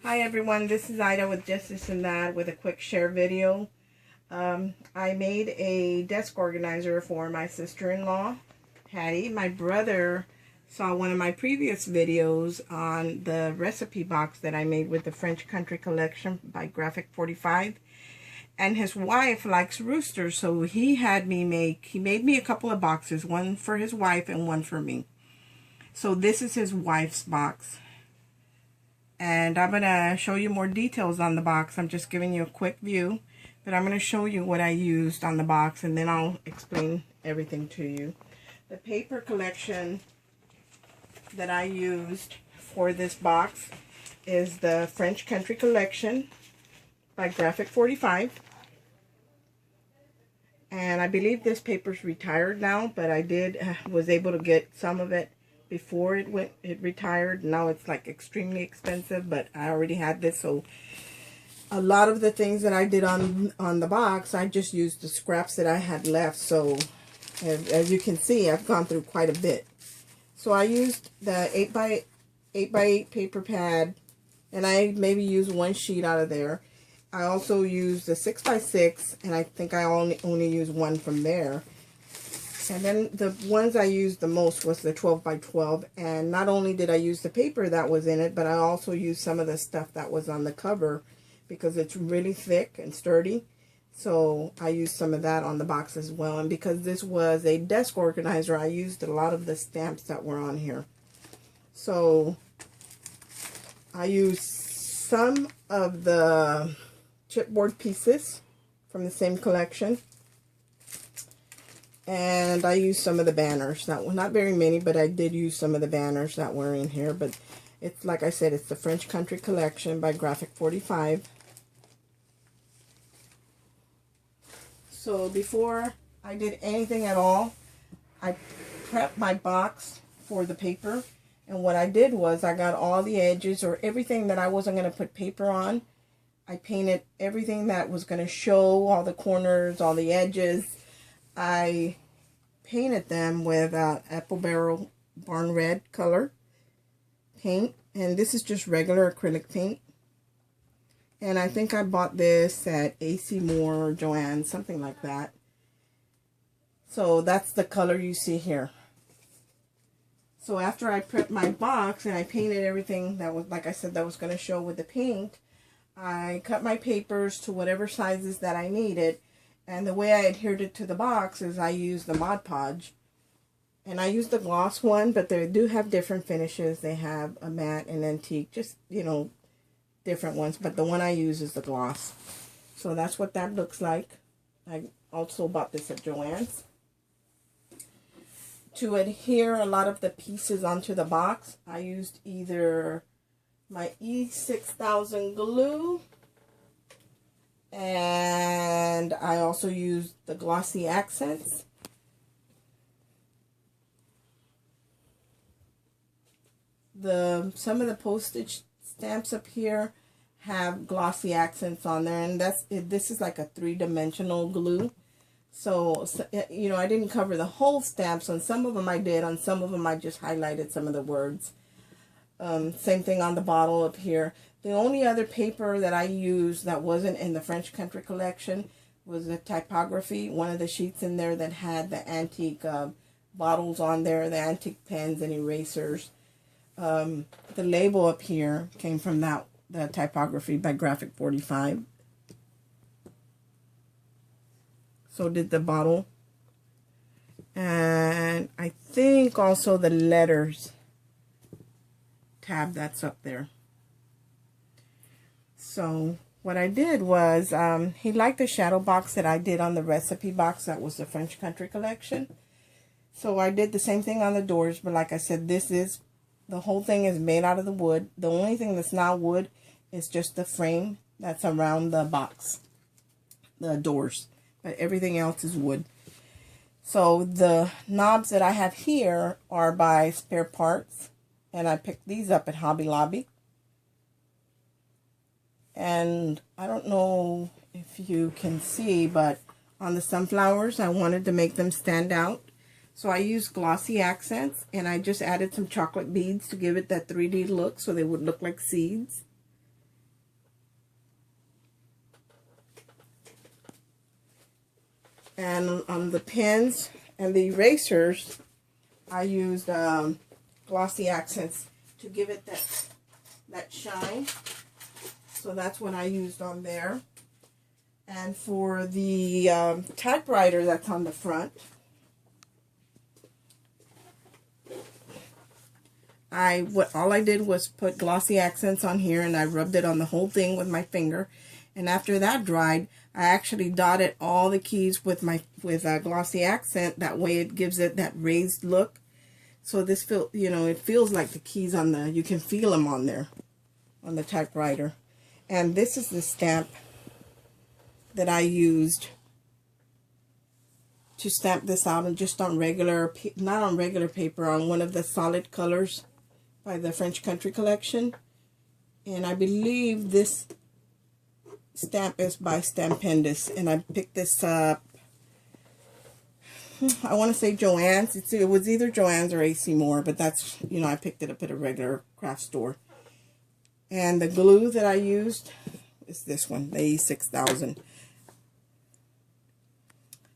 Hi everyone, this is Ida with Just This and That with a quick share video. I made a desk organizer for my sister-in-law, Patty. My brother saw one of my previous videos on the recipe box that I made with the French Country Collection by Graphic 45. And his wife likes roosters, so he made me a couple of boxes, one for his wife and one for me. So this is his wife's box. And I'm going to show you more details on the box. I'm just giving you a quick view, but I'm going to show you what I used on the box, and then I'll explain everything to you. The paper collection that I used for this box is the French Country Collection by Graphic 45. And I believe this paper's retired now, but I was able to get some of it before it retired. Now it's like extremely expensive, but I already had this, so a lot of the things that I did on the box, I just used the scraps that I had left. So as you can see, I've gone through quite a bit. So I used the 8x8 paper pad, and I maybe used one sheet out of there. I also used the 6x6, and I think I only used one from there. And then the ones I used the most was the 12x12. And not only did I use the paper that was in it, but I also used some of the stuff that was on the cover because it's really thick and sturdy. So I used some of that on the box as well. And because this was a desk organizer, I used a lot of the stamps that were on here. So I used some of the chipboard pieces from the same collection. And I used some of the banners. Not very many, but I did use some of the banners that were in here. But it's, like I said, it's the French Country Collection by Graphic 45. So before I did anything at all, I prepped my box for the paper. And what I did was I got all the edges, or everything that I wasn't going to put paper on. I painted everything that was going to show, all the corners, all the edges. I painted them with Apple Barrel Barn Red color paint, and this is just regular acrylic paint. And I think I bought this at AC Moore or Joann, something like that. So that's the color you see here. So after I prepped my box and I painted everything that was, like I said, that was going to show with the paint, I cut my papers to whatever sizes that I needed. And the way I adhered it to the box is I used the Mod Podge. And I used the gloss one, but they do have different finishes. They have a matte and antique, just, you know, different ones. But the one I use is the gloss. So that's what that looks like. I also bought this at Joann's. To adhere a lot of the pieces onto the box, I used either my E6000 glue, and I also used the glossy accents. Some of the postage stamps up here have glossy accents on there, and this is like a three-dimensional glue. So, you know, I didn't cover the whole stamps. On some of them I did. On some of them I just highlighted some of the words. Same thing on the bottle up here. The only other paper that I used that wasn't in the French Country Collection was the typography. One of the sheets in there that had the antique bottles on there, the antique pens and erasers. The label up here came from the typography by Graphic 45. So did the bottle. And I think also the letters tab that's up there. So what I did was, he liked the shadow box that I did on the recipe box. That was the French Country Collection. So I did the same thing on the doors, but like I said, the whole thing is made out of the wood. The only thing that's not wood is just the frame that's around the box, the doors, but everything else is wood. So the knobs that I have here are by Spare Parts, and I picked these up at Hobby Lobby. And I don't know if you can see, but on the sunflowers, I wanted to make them stand out. So I used glossy accents, and I just added some chocolate beads to give it that 3D look, so they would look like seeds. And on the pens and the erasers, I used glossy accents to give it that shine. So that's what I used on there. And for the typewriter that's on the front, all I did was put glossy accents on here, and I rubbed it on the whole thing with my finger. And after that dried, I actually dotted all the keys with a glossy accent. That way it gives it that raised look. So this it feels like the keys you can feel them on there, on the typewriter. And this is the stamp that I used to stamp this out, and just on not on regular paper, on one of the solid colors by the French Country collection. And I believe this stamp is by Stampendous, and I picked this up, I want to say Joann's. It was either Joann's or AC Moore, but that's, I picked it up at a regular craft store. And the glue that I used is this one, the E6000.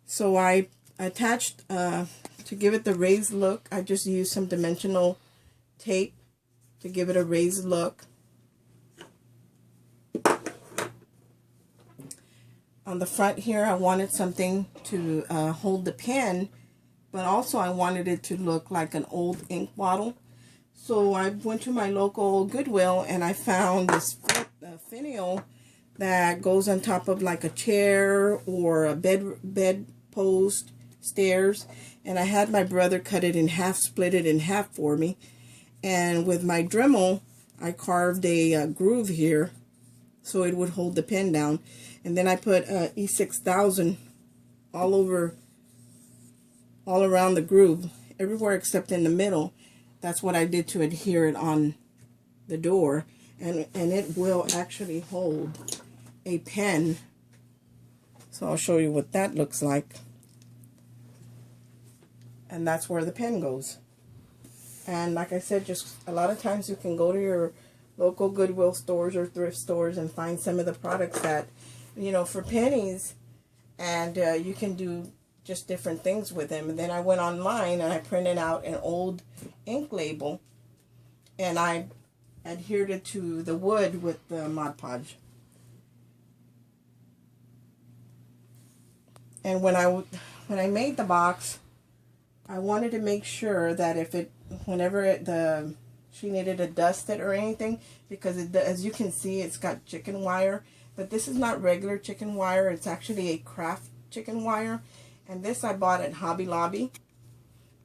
So I attached, to give it the raised look, I just used some dimensional tape to give it a raised look. On the front here, I wanted something to hold the pen, but also I wanted it to look like an old ink bottle. So I went to my local Goodwill and I found this finial that goes on top of like a chair or a bed post, stairs, and I had my brother cut it in half, split it in half for me. And with my Dremel, I carved a groove here so it would hold the pen down. And then I put E6000 all around the groove, everywhere except in the middle. That's what I did to adhere it on the door. And it will actually hold a pen. So I'll show you what that looks like. And that's where the pen goes. And like I said, just a lot of times you can go to your local Goodwill stores or thrift stores and find some of the products that, for pennies, and you can do just different things with them. And then I went online and I printed out an old ink label, and I adhered it to the wood with the Mod Podge. And when I made the box, I wanted to make sure that whenever she needed to dust it or anything, because as you can see, it's got chicken wire. But this is not regular chicken wire. It's actually a craft chicken wire. And this I bought at Hobby Lobby.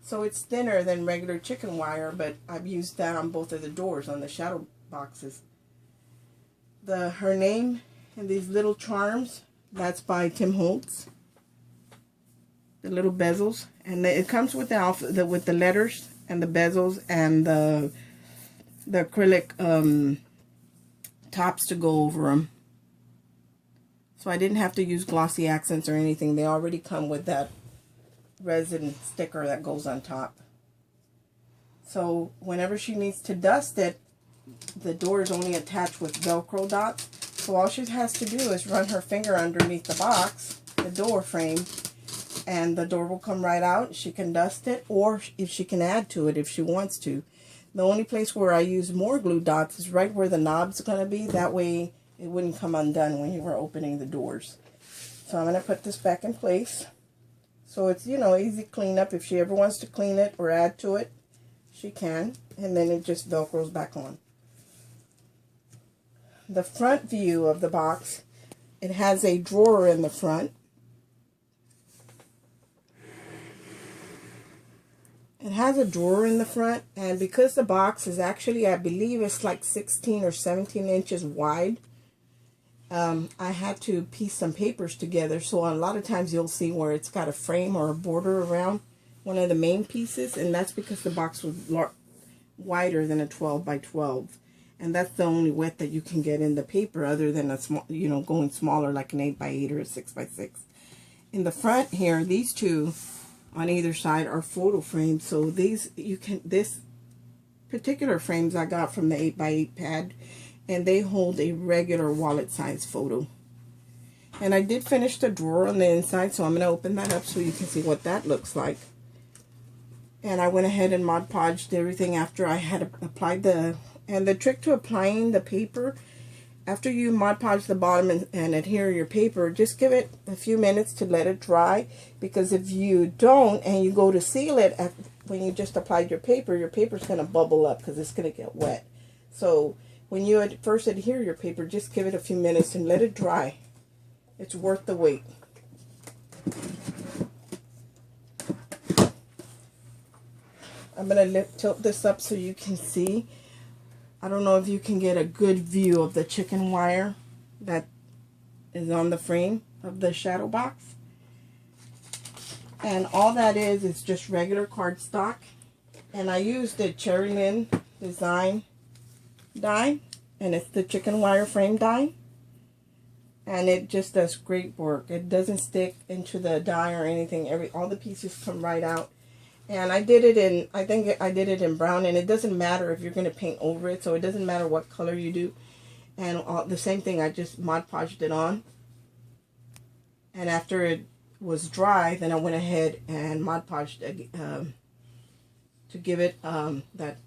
So it's thinner than regular chicken wire, but I've used that on both of the doors, on the shadow boxes. Her name and these little charms, that's by Tim Holtz. The little bezels. And it comes with with the letters and the bezels and the acrylic tops to go over them. So I didn't have to use glossy accents or anything. They already come with that resin sticker that goes on top. So whenever she needs to dust it, the door is only attached with Velcro dots. So all she has to do is run her finger underneath the box, the door frame, and the door will come right out. She can dust it, or if she can add to it if she wants to. The only place where I use more glue dots is right where the knob's going to be. That way it wouldn't come undone when you were opening the doors. So I'm going to put this back in place. So it's, easy cleanup. If she ever wants to clean it or add to it, she can. And then it just Velcros back on. The front view of the box, it has a drawer in the front. It has a drawer in the front, and because the box is actually, I believe it's like 16 or 17 inches wide, I had to piece some papers together. So a lot of times you'll see where it's got a frame or a border around one of the main pieces, and that's because the box was wider than a 12 by 12. And that's the only width that you can get in the paper, other than a small, going smaller like an 8 by 8 or a 6 by 6. In the front here, these two on either side are photo frames. So this particular frames I got from the 8 by 8 pad, and they hold a regular wallet size photo. And I did finish the drawer on the inside, so I'm going to open that up so you can see what that looks like. And I went ahead and Mod Podged everything after I had applied and the trick to applying the paper, after you Mod Podge the bottom and adhere your paper, just give it a few minutes to let it dry, because if you don't and you go to seal it when you just applied your paper's going to bubble up because it's going to get wet. So when you first adhere your paper, just give it a few minutes and let it dry. It's worth the wait. I'm going to tilt this up so you can see. I don't know if you can get a good view of the chicken wire that is on the frame of the shadow box. And all that is just regular cardstock. And I used the Cherry Lynn design die, and it's the chicken wire frame die. And it just does great work. It doesn't stick into the die or anything. All the pieces come right out. And I did it in, I think I did it in brown, and it doesn't matter if you're going to paint over it, so it doesn't matter what color you do. And the same thing, I just Mod Podged it on. And after it was dry, then I went ahead and Mod Podged to give it that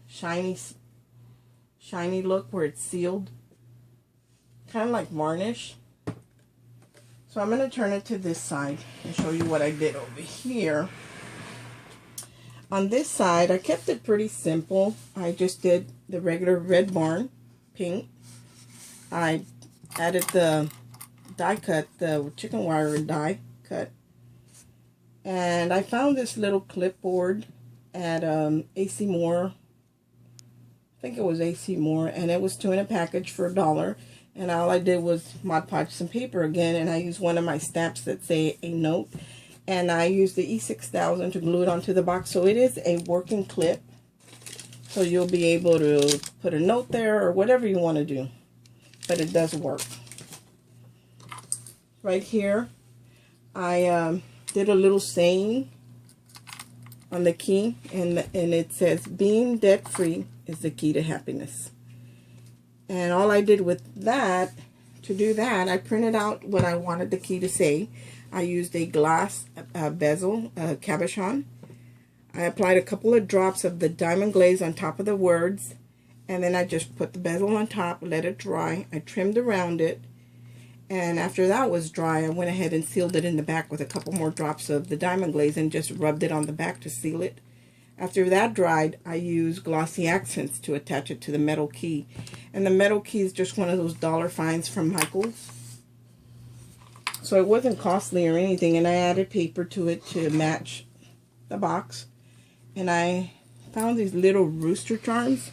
shiny look where it's sealed. Kind of like varnish. So I'm going to turn it to this side and show you what I did over here. On this side, I kept it pretty simple. I just did the regular Red Barn paint. I added the die cut, the chicken wire die cut. And I found this little clipboard at AC Moore. I think it was AC Moore, and it was 2 in a package for $1. And all I did was Mod Podge some paper again, and I used one of my stamps that say a note. And I used the E6000 to glue it onto the box. So it is a working clip. So you'll be able to put a note there or whatever you want to do. But it does work. Right here, I did a little saying on the key. And it says, being debt free is the key to happiness. And all I did with that, to do that, I printed out what I wanted the key to say. I used a glass bezel, cabochon. I applied a couple of drops of the diamond glaze on top of the words, and then I just put the bezel on top, let it dry. I trimmed around it, and after that was dry, I went ahead and sealed it in the back with a couple more drops of the diamond glaze and just rubbed it on the back to seal it. After that dried, I used glossy accents to attach it to the metal key. And the metal key is just one of those dollar finds from Michael's. So it wasn't costly or anything, and I added paper to it to match the box. And I found these little rooster charms,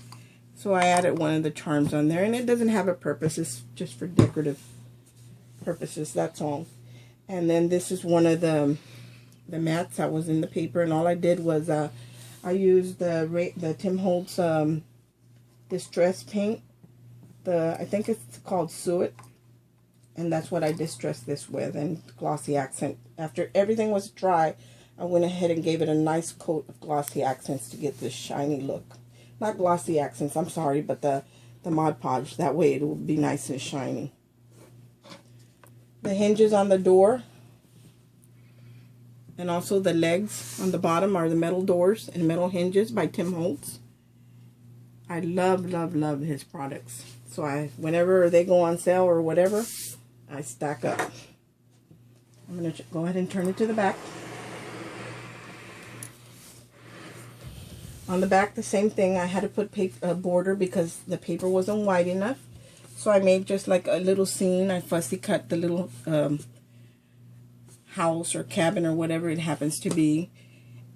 so I added one of the charms on there. And it doesn't have a purpose, it's just for decorative purposes, that's all. And then this is one of the mats that was in the paper, and all I did was I used the Tim Holtz distress paint. I think it's called Suet. And that's what I distressed this with, and glossy accent. After everything was dry, I went ahead and gave it a nice coat of glossy accents to get this shiny look. Not glossy accents, I'm sorry, but the Mod Podge. That way it will be nice and shiny. The hinges on the door and also the legs on the bottom are the metal doors and metal hinges by Tim Holtz. I love, love, love his products. So whenever they go on sale or whatever, I stack up. I'm going to go ahead and turn it to the back. On the back, the same thing. I had to put a border because the paper wasn't wide enough. So I made just like a little scene. I fussy cut the little house or cabin or whatever it happens to be.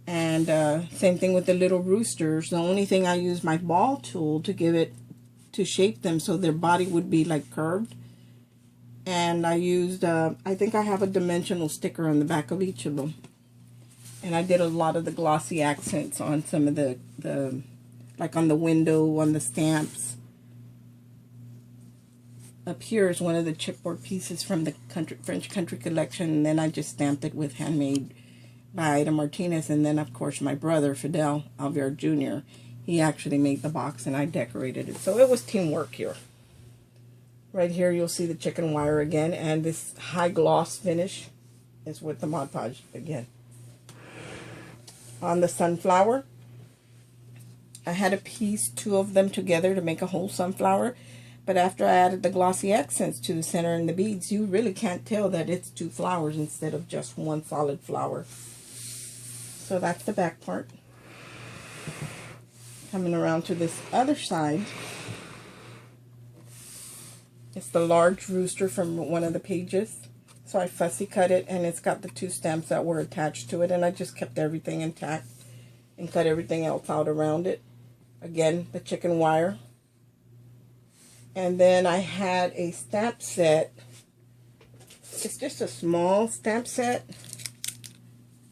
And same thing with the little roosters. The only thing, I used my ball tool to shape them so their body would be like curved. And I used, I think I have a dimensional sticker on the back of each of them. And I did a lot of the glossy accents on some of the like on the window, on the stamps. Up here is one of the chipboard pieces from the French Country Collection. And then I just stamped it with Handmade by Ida Martinez. And then, of course, my brother, Fidel Alvear Jr., he actually made the box and I decorated it. So it was teamwork here. Right here you'll see the chicken wire again, and this high gloss finish is with the Mod Podge again. On the sunflower, I had to piece two of them together to make a whole sunflower, but after I added the glossy accents to the center and the beads, you really can't tell that it's two flowers instead of just one solid flower. So that's the back part. Coming around to this other side, it's the large rooster from one of the pages. So I fussy cut it, and it's got the two stamps that were attached to it, and I just kept everything intact and cut everything else out around it. Again, the chicken wire. And then I had a stamp set. It's just a small stamp set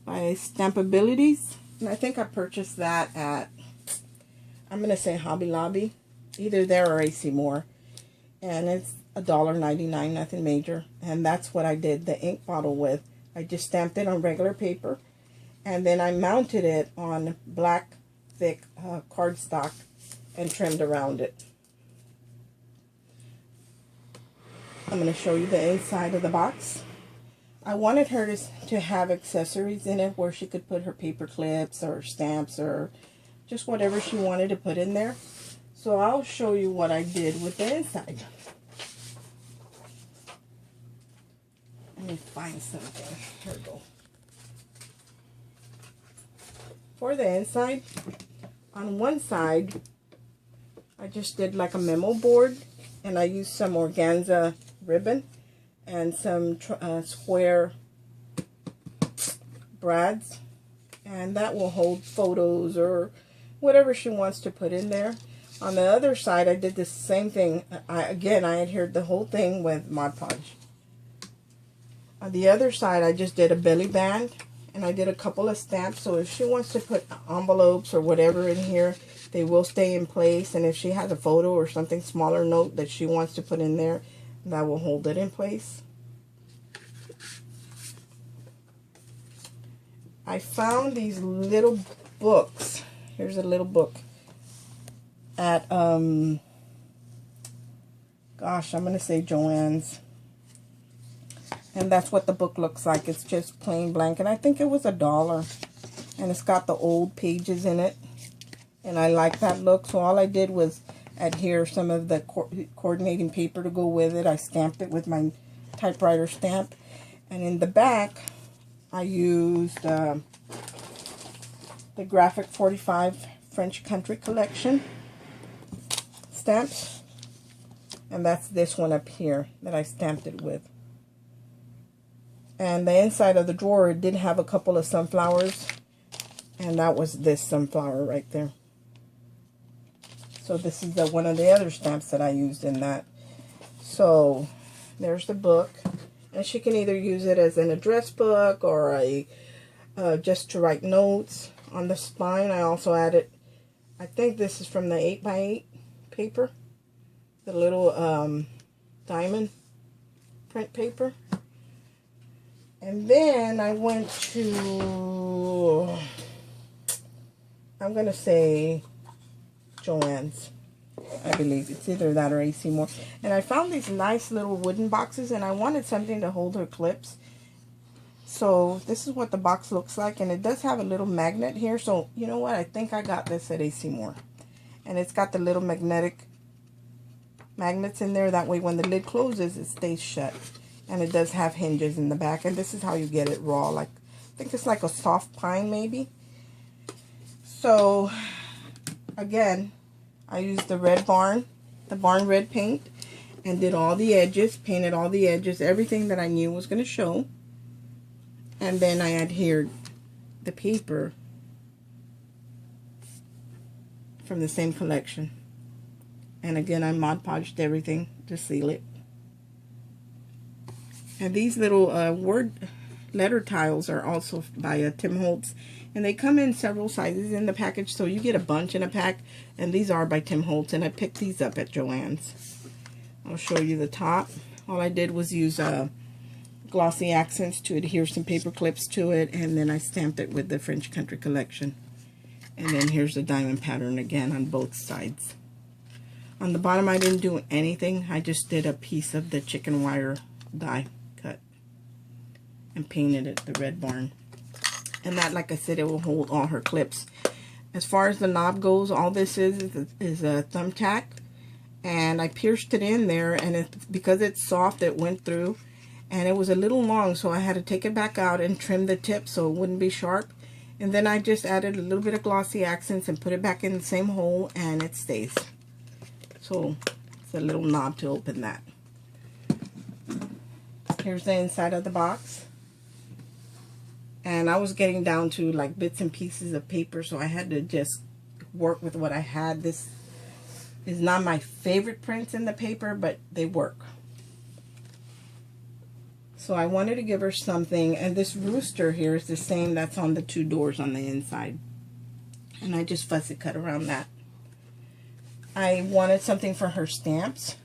by Stampabilities. And I think I purchased that at, I'm going to say Hobby Lobby. Either there or AC Moore. And it's $1.99, nothing major. And that's what I did the ink bottle with. I just stamped it on regular paper. And then I mounted it on black thick cardstock and trimmed around it. I'm going to show you the inside of the box. I wanted her to have accessories in it where she could put her paper clips or stamps or just whatever she wanted to put in there. So I'll show you what I did with the inside. Let me find something. Here we go. For the inside, on one side, I just did like a memo board, and I used some organza ribbon and some square brads, and that will hold photos or whatever she wants to put in there. On the other side, I did the same thing. I adhered the whole thing with Mod Podge. On the other side, I just did a belly band, and I did a couple of stamps, so if she wants to put envelopes or whatever in here, they will stay in place. And if she has a photo or something smaller note that she wants to put in there, that will hold it in place. I found these little books. Here's a little book at, gosh, I'm going to say Joann's. And that's what the book looks like. It's just plain blank. And I think it was $1. And it's got the old pages in it. And I like that look. So all I did was adhere some of the coordinating paper to go with it. I stamped it with my typewriter stamp. And in the back, I used the Graphic 45 French Country Collection stamps. And that's this one up here that I stamped it with. And the inside of the drawer did have a couple of sunflowers. And that was this sunflower right there. So this is one of the other stamps that I used in that. So there's the book. And she can either use it as an address book or a just to write notes. On the spine, I also added, I think this is from the 8x8 paper. The little diamond print paper. And then I went to, I'm going to say Joann's. I believe it's either that or AC Moore. And I found these nice little wooden boxes, and I wanted something to hold her clips. So this is what the box looks like, and it does have a little magnet here. So you know what? I think I got this at AC Moore. And it's got the little magnets in there. That way when the lid closes, it stays shut. And it does have hinges in the back. And this is how you get it raw. Like, I think it's like a soft pine maybe. So, again, I used the barn red paint. And did all the edges. Painted all the edges. Everything that I knew was going to show. And then I adhered the paper from the same collection. And again, I Mod Podged everything to seal it. And these little word letter tiles are also by Tim Holtz. And they come in several sizes in the package. So you get a bunch in a pack. And these are by Tim Holtz. And I picked these up at Joann's. I'll show you the top. All I did was use glossy accents to adhere some paper clips to it. And then I stamped it with the French Country Collection. And then here's the diamond pattern again on both sides. On the bottom I didn't do anything. I just did a piece of the chicken wire die cut and painted it the red barn. And that, like I said, it will hold all her clips. As far as the knob goes, all this is a thumbtack. And I pierced it in there, and because it's soft, it went through. And it was a little long, so I had to take it back out and trim the tip so it wouldn't be sharp. And then I just added a little bit of glossy accents and put it back in the same hole, and it stays. So it's a little knob to open that. Here's the inside of the box. And I was getting down to like bits and pieces of paper, so I had to just work with what I had. This is not my favorite prints in the paper, but they work. So I wanted to give her something, and this rooster here is the same that's on the two doors on the inside. And I just fussy cut around that. I wanted something for her stamps.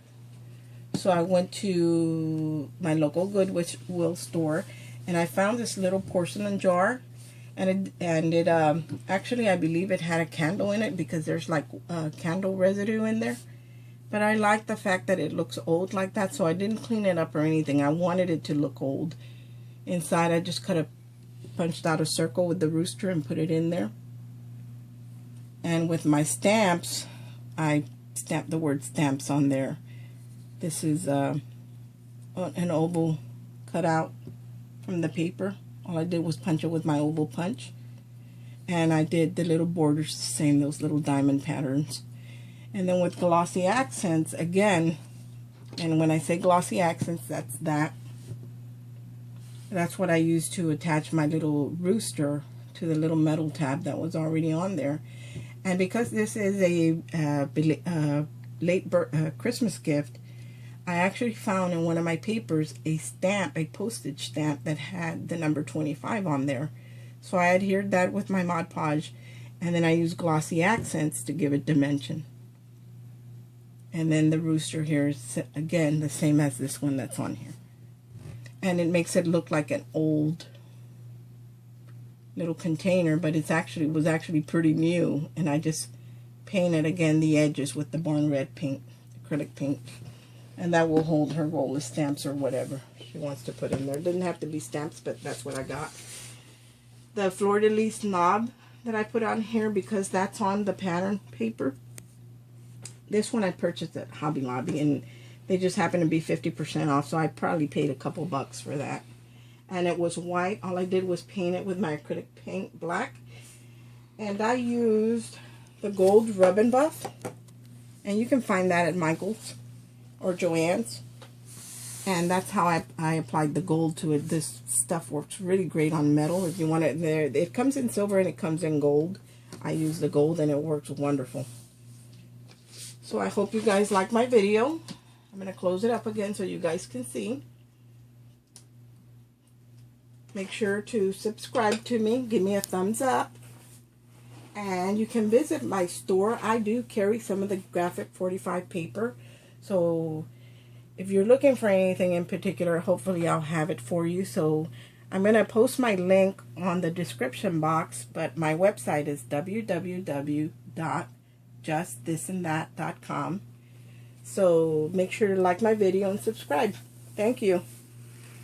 So I went to my local Goodwill store, and I found this little porcelain jar. And it actually, I believe it had a candle in it because there's like candle residue in there. But I like the fact that it looks old like that, so I didn't clean it up or anything. I wanted it to look old. Inside, I just punched out a circle with the rooster and put it in there. And with my stamps, I stamped the word stamps on there. This is an oval cut out from the paper. All I did was punch it with my oval punch. And I did the little borders the same, those little diamond patterns. And then with glossy accents, again, and when I say glossy accents, that's what I used to attach my little rooster to the little metal tab that was already on there. And because this is a late Christmas gift, I actually found in one of my papers a stamp, a postage stamp that had the number 25 on there. So I adhered that with my Mod Podge, and then I used glossy accents to give it dimension. And then the rooster here is, again, the same as this one that's on here. And it makes it look like an old little container, but was actually pretty new. And I just painted, again, the edges with the Barn Red paint, acrylic paint. And that will hold her roll of stamps or whatever she wants to put in there. It doesn't have to be stamps, but that's what I got. The fleur-de-lis knob that I put on here, because that's on the pattern paper. This one I purchased at Hobby Lobby, and they just happened to be 50% off, so I probably paid a couple bucks for that. And it was white. All I did was paint it with my acrylic paint black. And I used the gold Rub and Buff. And you can find that at Michael's or Joann's. And that's how I applied the gold to it. This stuff works really great on metal. If you want it there, it comes in silver and it comes in gold. I use the gold and it works wonderful. So I hope you guys like my video. I'm going to close it up again so you guys can see. Make sure to subscribe to me. Give me a thumbs up. And you can visit my store. I do carry some of the graphic 45 paper. So if you're looking for anything in particular, hopefully I'll have it for you. So I'm going to post my link on the description box. But my website is www.justthisandthat.com. So make sure to like my video and subscribe. Thank you.